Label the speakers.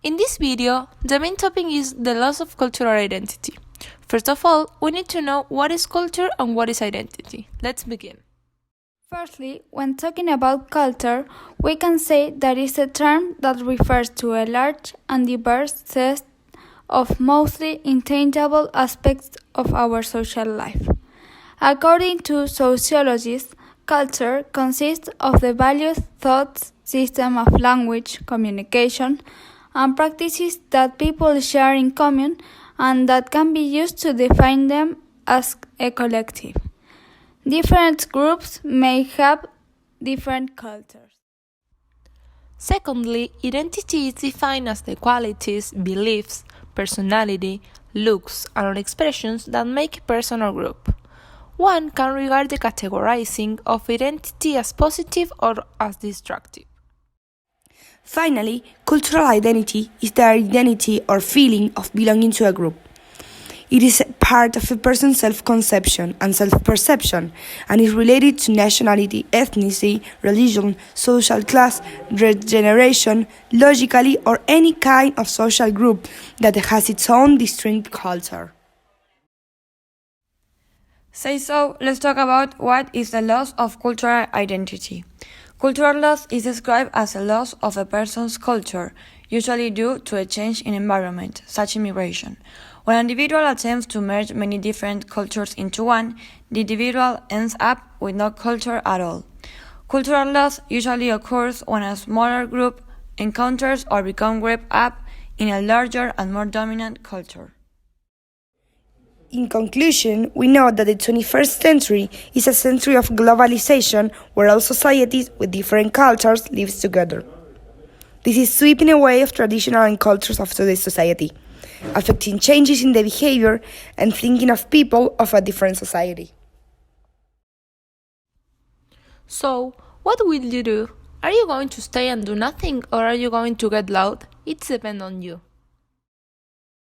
Speaker 1: In this video, the main topic is the loss of cultural identity. First of all, we need to know what is culture and what is identity. Let's begin.
Speaker 2: Firstly, when talking about culture, we can say that it's a term that refers to a large and diverse set of mostly intangible aspects of our social life. According to sociologists, culture consists of the values, thoughts, system of language, communication, and practices that people share in common and that can be used to define them as a collective. Different groups may have different cultures.
Speaker 1: Secondly, identity is defined as the qualities, beliefs, personality, looks, and expressions that make a person or group. One can regard the categorizing of identity as positive or as destructive.
Speaker 3: Finally, cultural identity is the identity or feeling of belonging to a group. It is part of a person's self-conception and self-perception and is related to nationality, ethnicity, religion, social class, generation, logically, or any kind of social group that has its own distinct culture.
Speaker 4: So, let's talk about what is the loss of cultural identity. Cultural loss is described as a loss of a person's culture, usually due to a change in environment, such as immigration. When an individual attempts to merge many different cultures into one, the individual ends up with no culture at all. Cultural loss usually occurs when a smaller group encounters or becomes wrapped up in a larger and more dominant culture.
Speaker 3: In conclusion, we know that the 21st century is a century of globalization where all societies with different cultures live together. This is sweeping away of traditional and cultures of today's society, affecting changes in the behavior and thinking of people of a different society.
Speaker 1: So, what will you do? Are you going to stay and do nothing, or are you going to get loud? It depends on you.